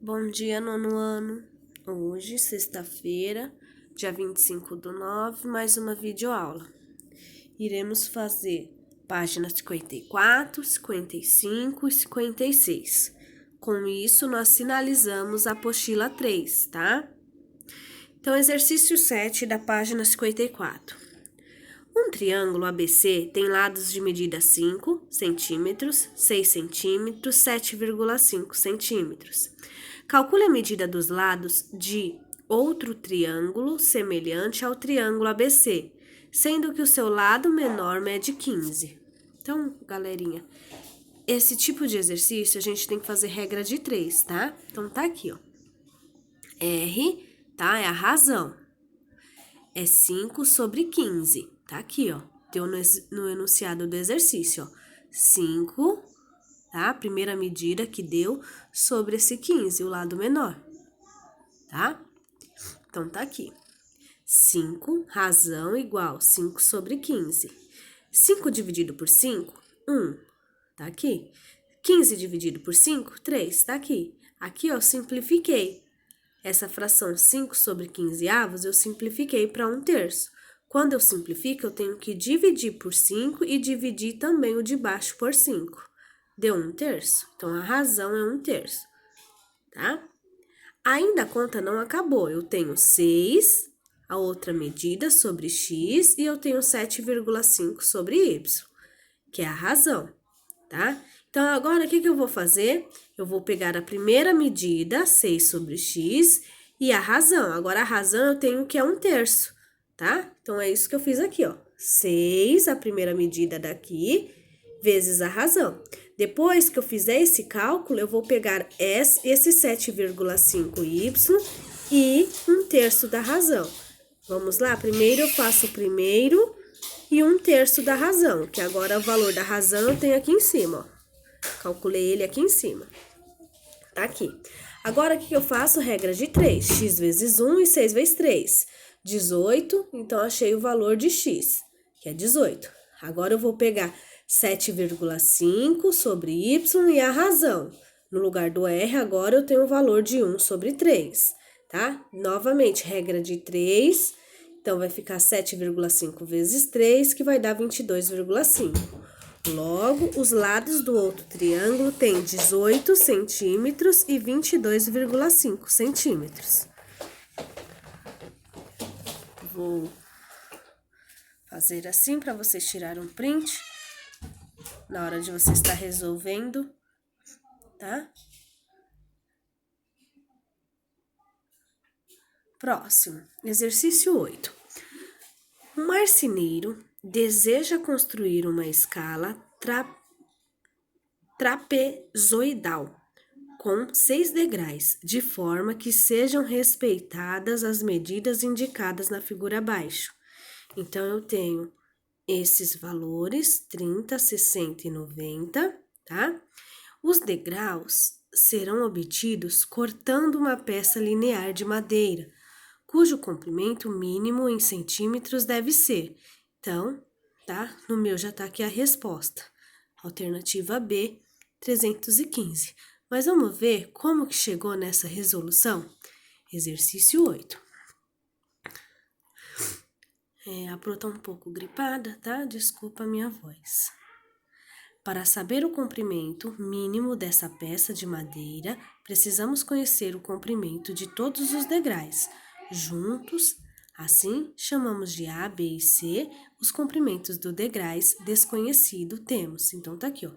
Bom dia, nono ano. Hoje, sexta-feira, dia 25/9, mais uma videoaula. Iremos fazer páginas 54, 55 e 56. Com isso, nós finalizamos a apostila 3, tá? Então, exercício 7 da página 54. Um triângulo ABC tem lados de medida 5 centímetros, 6 centímetros, 7,5 centímetros. Calcule a medida dos lados de outro triângulo semelhante ao triângulo ABC, sendo que o seu lado menor mede 15. Então, galerinha, esse tipo de exercício a gente tem que fazer regra de 3, tá? Então, tá aqui, ó. R, tá? É a razão. É 5 sobre 15. Tá aqui, ó. Deu no enunciado do exercício, ó. 5, tá? A primeira medida que deu sobre esse 15, o lado menor. Tá? Então, tá aqui. 5, razão igual 5 sobre 15. 5 dividido por 5, 1. Tá aqui. 15 dividido por 5, 3. Tá aqui. Aqui, ó, simplifiquei. Essa fração 5 sobre 15 avos, eu simplifiquei para 1/3. Quando eu simplifico, eu tenho que dividir por 5 e dividir também o de baixo por 5. Deu 1/3. Então, a razão é 1/3, tá? Ainda a conta não acabou. Eu tenho 6, a outra medida, sobre x, e eu tenho 7,5 sobre y, que é a razão, tá? Então, agora, o que eu vou fazer? Eu vou pegar a primeira medida, 6 sobre x, e a razão. Agora, a razão eu tenho que é 1/3, tá? Então, é isso que eu fiz aqui, ó. 6, a primeira medida daqui, vezes a razão. Depois que eu fizer esse cálculo, eu vou pegar esse 7,5y e 1/3 da razão. Vamos lá? Primeiro eu faço o primeiro e 1/3 da razão, que agora o valor da razão eu tenho aqui em cima, ó. Calculei ele aqui em cima. Tá aqui. Agora, o que eu faço? Regra de 3. X vezes 1 e 6 vezes 3. 18, então achei o valor de x, que é 18. Agora, eu vou pegar 7,5 sobre y e a razão. No lugar do R, agora eu tenho o valor de 1 sobre 3, tá? Novamente, regra de 3. Então, vai ficar 7,5 vezes 3, que vai dar 22,5. Logo, os lados do outro triângulo têm 18 centímetros e 22,5 centímetros. Vou fazer assim para vocês tirarem um print na hora de você estar resolvendo, tá? Próximo, exercício 8. Um marceneiro deseja construir uma escala trapezoidal com 6 degraus, de forma que sejam respeitadas as medidas indicadas na figura abaixo. Então, eu tenho esses valores, 30, 60 e 90, tá? Os degraus serão obtidos cortando uma peça linear de madeira, cujo comprimento mínimo em centímetros deve ser. Então, tá? No meu já tá aqui a resposta. Alternativa B, 315. Mas vamos ver como que chegou nessa resolução? Exercício 8. A Pro tá um pouco gripada, tá? Desculpa a minha voz. Para saber o comprimento mínimo dessa peça de madeira, precisamos conhecer o comprimento de todos os degraus juntos. Assim, chamamos de A, B e C os comprimentos do degraus desconhecido temos. Então, tá aqui, ó.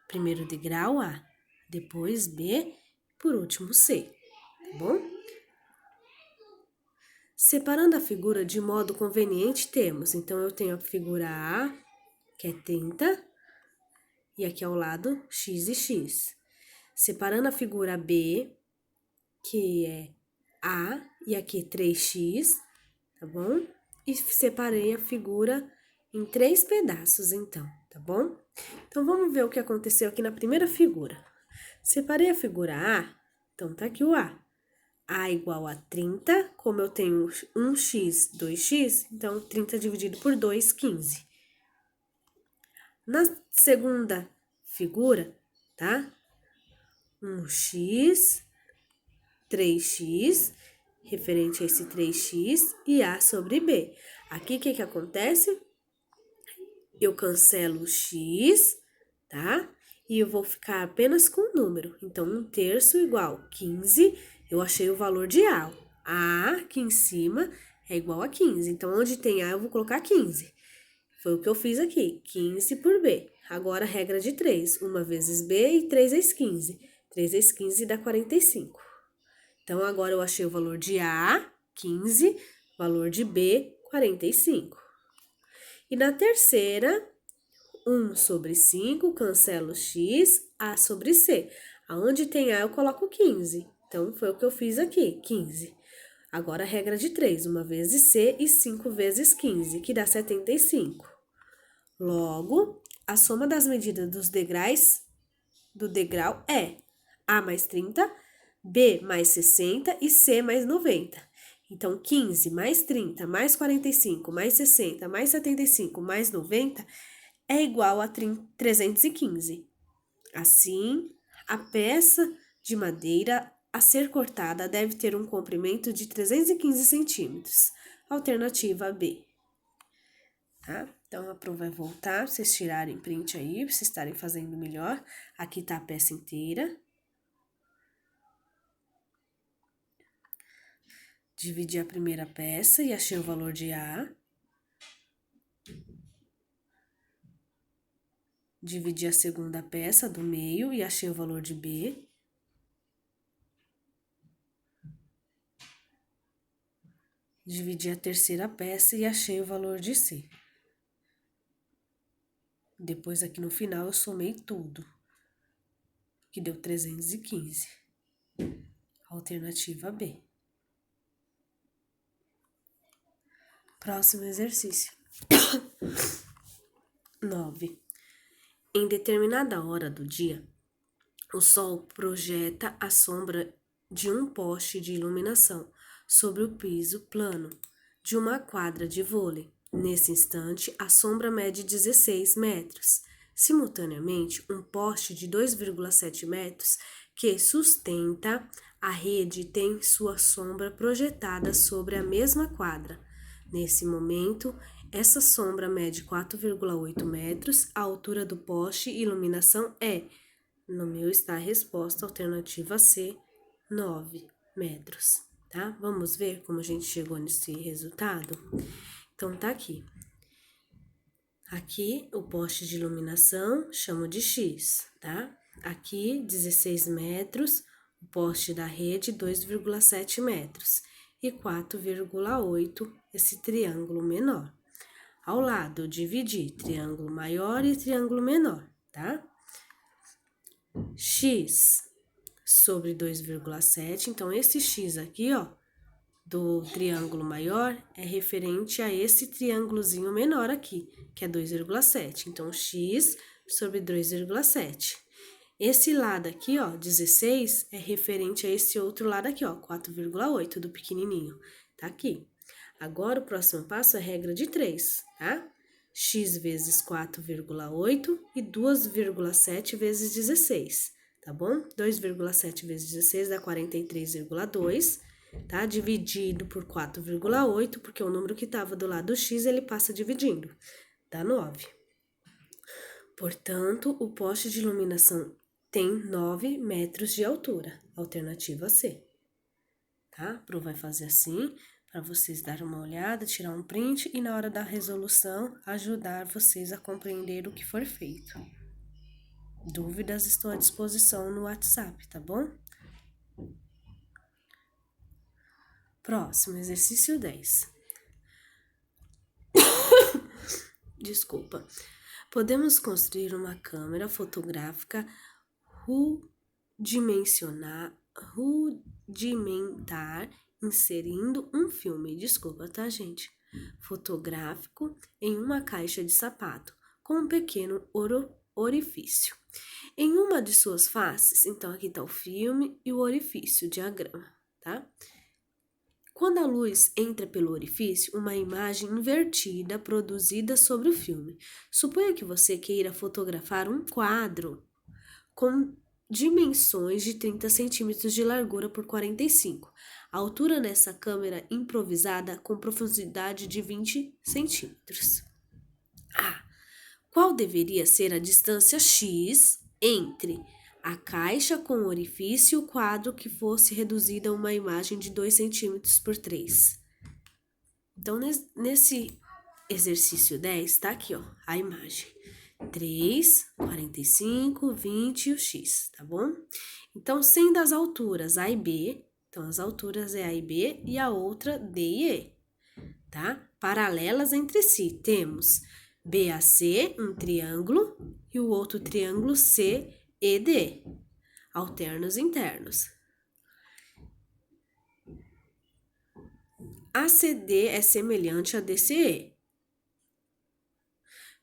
Primeiro degrau A, depois B, por último C, tá bom? Separando a figura de modo conveniente, temos. Então, eu tenho a figura A, que é 30, e aqui ao lado, x e x. Separando a figura B, que é A, e aqui 3x, tá bom? E separei a figura em 3 pedaços, então, tá bom? Então, vamos ver o que aconteceu aqui na primeira figura. Separei a figura A, então tá aqui o A. A igual a 30, como eu tenho 1x, 2x, então 30 dividido por 2, 15. Na segunda figura, tá? 1x 3x, referente a esse 3x, e A sobre B. Aqui, o que acontece? Eu cancelo o x, tá? E eu vou ficar apenas com o número. Então, 1/3 igual 15, eu achei o valor de A. A aqui em cima é igual a 15. Então, onde tem A, eu vou colocar 15. Foi o que eu fiz aqui, 15 por B. Agora, regra de 3, 1 vezes B e 3 vezes 15. 3 vezes 15 dá 45. Então, agora eu achei o valor de A, 15, valor de B, 45. E na terceira, 1 sobre 5, cancelo x, A sobre C. Aonde tem A, eu coloco 15. Então, foi o que eu fiz aqui, 15. Agora, a regra de 3, 1 vezes C e 5 vezes 15, que dá 75. Logo, a soma das medidas dos degraus do degrau é A mais 30, B mais 60 e C mais 90. Então, 15 mais 30 mais 45 mais 60 mais 75 mais 90 é igual a 315. Assim, a peça de madeira a ser cortada deve ter um comprimento de 315 centímetros. Alternativa B. Tá? Então, a prova vai voltar, vocês tirarem print aí, pra vocês estarem fazendo melhor. Aqui tá a peça inteira. Dividi a primeira peça e achei o valor de A. Dividi a segunda peça do meio e achei o valor de B. Dividi a terceira peça e achei o valor de C. Depois, aqui no final, eu somei tudo, que deu 315. Alternativa B. Próximo exercício. 9. Em determinada hora do dia, o sol projeta a sombra de um poste de iluminação sobre o piso plano de uma quadra de vôlei. Nesse instante, a sombra mede 16 metros. Simultaneamente, um poste de 2,7 metros que sustenta a rede tem sua sombra projetada sobre a mesma quadra. Nesse momento, essa sombra mede 4,8 metros, a altura do poste e iluminação é, no meu está a resposta, alternativa C, 9 metros, tá? Vamos ver como a gente chegou nesse resultado? Então, tá aqui. Aqui, o poste de iluminação, chamo de X, tá? Aqui, 16 metros, o poste da rede, 2,7 metros. E 4,8, esse triângulo menor. Ao lado, eu dividi triângulo maior e triângulo menor, tá? X sobre 2,7, então esse X aqui, ó, do triângulo maior é referente a esse triângulozinho menor aqui, que é 2,7. Então, X sobre 2,7. Esse lado aqui, ó, 16, é referente a esse outro lado aqui, ó, 4,8 do pequenininho. Tá aqui. Agora, o próximo passo é a regra de 3, tá? X vezes 4,8 e 2,7 vezes 16, tá bom? 2,7 vezes 16 dá 43,2, tá? Dividido por 4,8, porque o número que estava do lado do X, ele passa dividindo, dá 9. Portanto, o poste de iluminação tem 9 metros de altura, alternativa C, tá? A prova vai fazer assim, para vocês darem uma olhada, tirar um print e na hora da resolução ajudar vocês a compreender o que for feito. Dúvidas, estou à disposição no WhatsApp, tá bom? Próximo, exercício 10. Desculpa. Podemos construir uma câmera fotográfica rudimentar inserindo um filme, desculpa, tá, gente? Fotográfico em uma caixa de sapato com um pequeno orifício. Em uma de suas faces, então aqui tá o filme e o orifício, o diagrama, tá? Quando a luz entra pelo orifício, uma imagem invertida produzida sobre o filme. Suponha que você queira fotografar um quadro com dimensões de 30 centímetros de largura por 45. A altura nessa câmera improvisada com profundidade de 20 centímetros. Qual deveria ser a distância x entre a caixa com orifício e o quadro que fosse reduzida a uma imagem de 2 centímetros por 3? Então, nesse exercício 10, tá aqui, ó, a imagem. 3, 45, 20 e o x, tá bom? Então, sendo as alturas A e B, então as alturas é A e B e a outra D e E, tá? Paralelas entre si, temos BAC, um triângulo, e o outro triângulo CED, alternos internos. ACD é semelhante a DCE.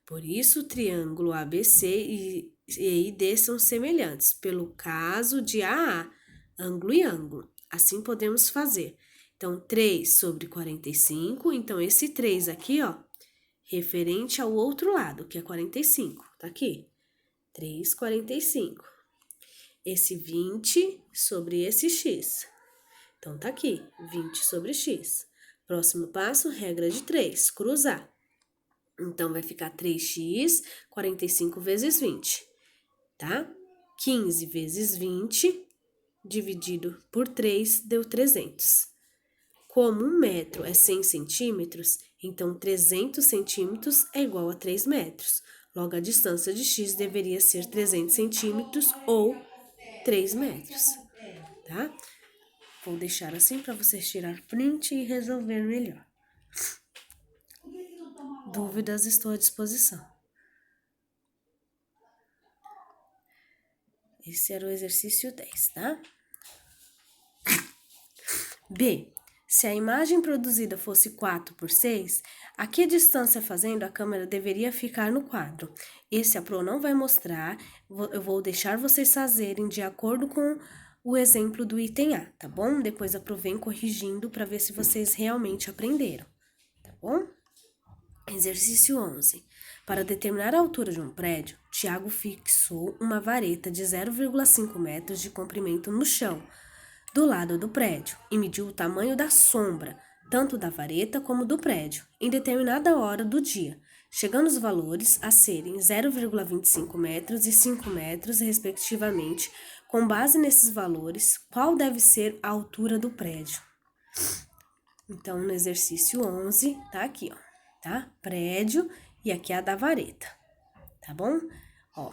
Por isso, o triângulo ABC e EID são semelhantes, pelo caso de AA, ângulo e ângulo. Assim podemos fazer. Então, 3 sobre 45, então esse 3 aqui, ó, referente ao outro lado, que é 45, tá aqui. 3, 45. Esse 20 sobre esse x. Então, tá aqui, 20 sobre x. Próximo passo, regra de 3, cruzar. Então, vai ficar 3x, 45 vezes 20, tá? 15 vezes 20, dividido por 3, deu 300. Como 1 metro é 100 centímetros, então 300 centímetros é igual a 3 metros. Logo, a distância de x deveria ser 300 centímetros ou 3 metros, tá? Vou deixar assim para vocês tirar print e resolver melhor. Dúvidas, estou à disposição. Esse era o exercício 10, tá? B. Se a imagem produzida fosse 4 por 6, a que distância fazendo a câmera deveria ficar no quadro? Esse a Pro não vai mostrar, eu vou deixar vocês fazerem de acordo com o exemplo do item A, tá bom? Depois a Pro vem corrigindo para ver se vocês realmente aprenderam, tá bom? Exercício 11. Para determinar a altura de um prédio, Tiago fixou uma vareta de 0,5 metros de comprimento no chão, do lado do prédio, e mediu o tamanho da sombra, tanto da vareta como do prédio, em determinada hora do dia, chegando os valores a serem 0,25 metros e 5 metros, respectivamente. Com base nesses valores, qual deve ser a altura do prédio? Então, no exercício 11, tá aqui, ó, tá? Prédio, e aqui é a da vareta, tá bom? Ó,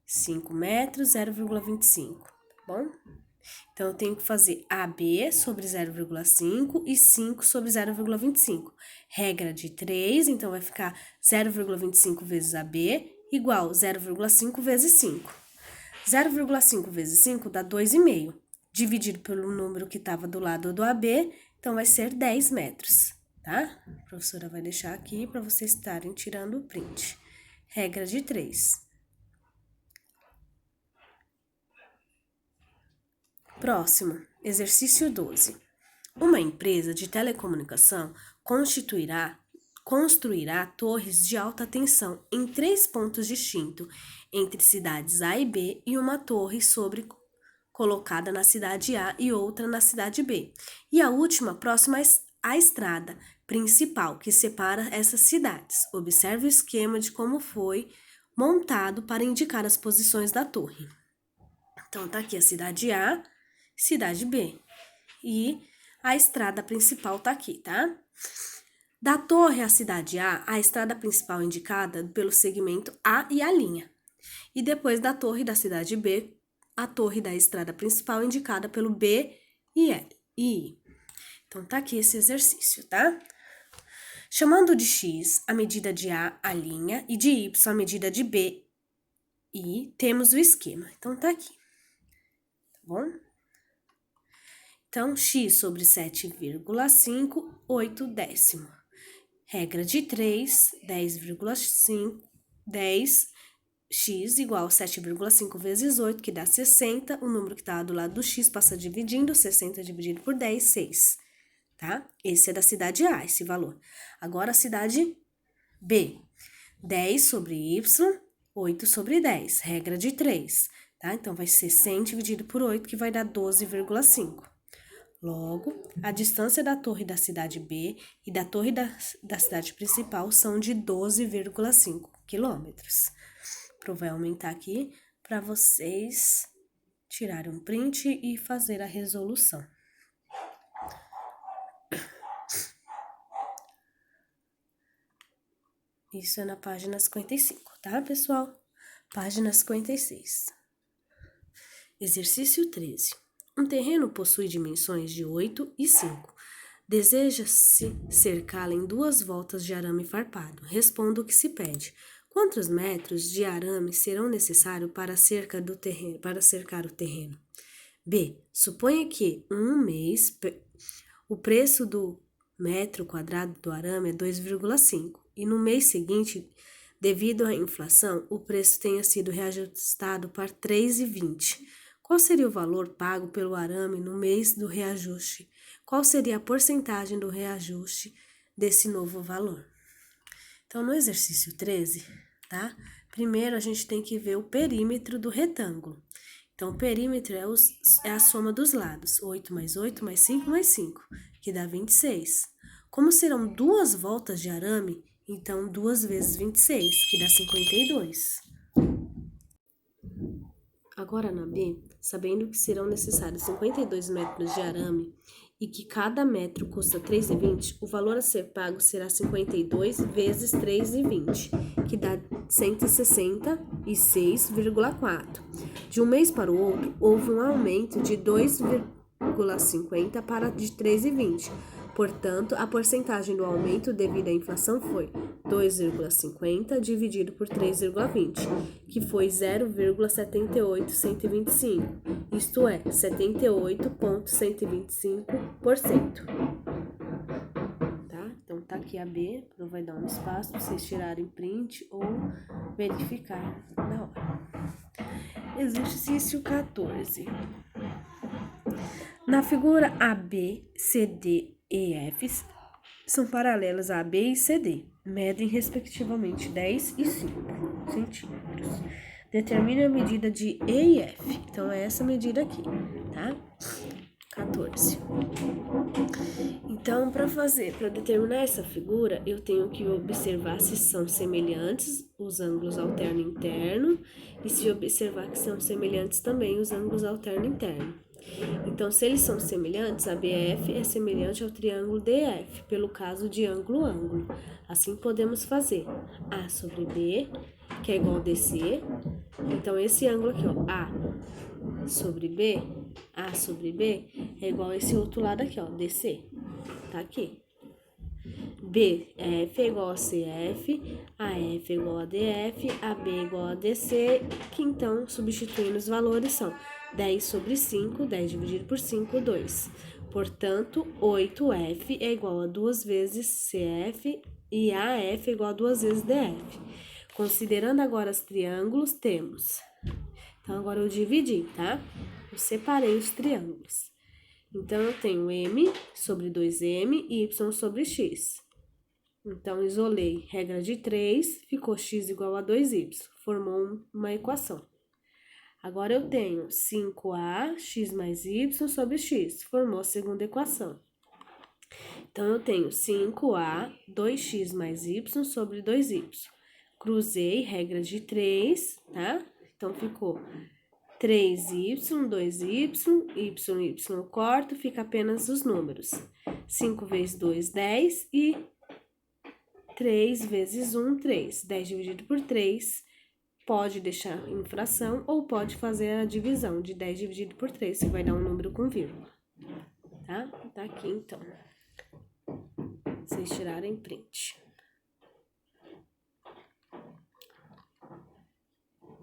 5 metros, 0,25, tá bom? Então, eu tenho que fazer AB sobre 0,5 e 5 sobre 0,25. Regra de 3, então vai ficar 0,25 vezes AB igual 0,5 vezes 5. 0,5 vezes 5 dá 2,5. Dividido pelo número que estava do lado do AB, então vai ser 10 metros, tá? A professora vai deixar aqui para vocês estarem tirando o print. Regra de 3. Próximo, exercício 12. Uma empresa de telecomunicação construirá torres de alta tensão em 3 pontos distintos, entre cidades A e B, e uma torre colocada na cidade A e outra na cidade B, e a última próxima à estrada principal que separa essas cidades. Observe o esquema de como foi montado para indicar as posições da torre. Então, tá aqui a cidade A, cidade B, e a estrada principal tá aqui, tá? Da torre à cidade A estrada principal indicada pelo segmento A e a linha. E depois da torre da cidade B, a torre da estrada principal indicada pelo B e L e I. Então, tá aqui esse exercício, tá? Chamando de X a medida de A, a linha, e de Y a medida de B, I, temos o esquema. Então, tá aqui, tá bom? Então, x sobre 7,5, 8 décimo. Regra de 3, 10,5, 10x igual a 7,5 vezes 8, que dá 60. O número que está do lado do x passa dividindo, 60 dividido por 10, 6. Tá? Esse é da cidade A, esse valor. Agora, a cidade B. 10 sobre y, 8 sobre 10. Regra de 3. tá? Então, vai ser 100 dividido por 8, que vai dar 12,5. Logo, a distância da torre da cidade B e da torre da cidade principal são de 12,5 quilômetros. Vou aumentar aqui para vocês tirarem um print e fazer a resolução. Isso é na página 55, tá, pessoal? Página 56. Exercício 13. Um terreno possui dimensões de 8 e 5. Deseja-se cercá-la em 2 voltas de arame farpado. Responda o que se pede. Quantos metros de arame serão necessários para cercar o terreno? B. Suponha que em um mês o preço do metro quadrado do arame é 2,5 e no mês seguinte, devido à inflação, o preço tenha sido reajustado para 3,20. Qual seria o valor pago pelo arame no mês do reajuste? Qual seria a porcentagem do reajuste desse novo valor? Então, no exercício 13, tá? Primeiro, a gente tem que ver o perímetro do retângulo. Então, o perímetro é a soma dos lados. 8 mais 8 mais 5 mais 5, que dá 26. Como serão 2 voltas de arame, então 2 vezes 26, que dá 52. Agora na B, sabendo que serão necessários 52 metros de arame e que cada metro custa 3,20, o valor a ser pago será 52 vezes 3,20, que dá 166,4. De um mês para o outro, houve um aumento de 2,50 para de 3,20. Portanto, a porcentagem do aumento devido à inflação foi 2,50 dividido por 3,20, que foi 0,78125, isto é, 78,125%. Tá? Então, tá aqui a B, não vai dar um espaço para vocês tirarem print ou verificar na hora. Exercício 14. Na figura AB, CD e F são paralelas a B e CD, medem respectivamente 10 e 5 centímetros. Determine a medida de E e F. Então, é essa medida aqui, tá? 14. Então, para determinar essa figura, eu tenho que observar se são semelhantes os ângulos alterno e interno e se observar que são semelhantes também os ângulos alterno e interno. Então, se eles são semelhantes, a BF é semelhante ao triângulo DF, pelo caso de ângulo-ângulo. Assim, podemos fazer A sobre B, que é igual a DC. Então, esse ângulo aqui, ó, A sobre B é igual a esse outro lado aqui, ó, DC. Tá aqui. BF é igual a CF, AF é igual a DF, AB é igual a DC, que então, substituindo os valores, são 10 sobre 5, 10 dividido por 5, 2. Portanto, 8F é igual a 2 vezes CF e AF é igual a 2 vezes DF. Considerando agora os triângulos, temos... Então, agora eu dividi, tá? Eu separei os triângulos. Então, eu tenho M sobre 2M e Y sobre X. Então, isolei regra de 3, ficou X igual a 2Y, formou uma equação. Agora, eu tenho 5A, X mais Y sobre X, formou a segunda equação. Então, eu tenho 5A, 2X mais Y sobre 2Y. Cruzei regra de 3, tá? Então, ficou 3Y, 2Y, Y eu corto, fica apenas os números. 5 vezes 2, 10 e 3 vezes 1, 3. 10 dividido por 3, pode deixar em fração ou pode fazer a divisão de 10 dividido por 3, que vai dar um número com vírgula. Tá? Tá aqui, então. Vocês tirarem print.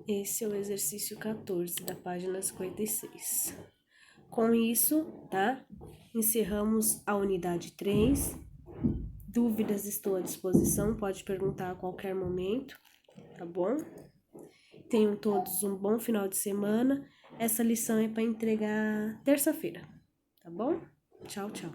Esse é o exercício 14 da página 56. Com isso, tá? Encerramos a unidade 3. Dúvidas estou à disposição, pode perguntar a qualquer momento, tá bom? Tenham todos um bom final de semana. Essa lição é para entregar terça-feira, tá bom? Tchau, tchau.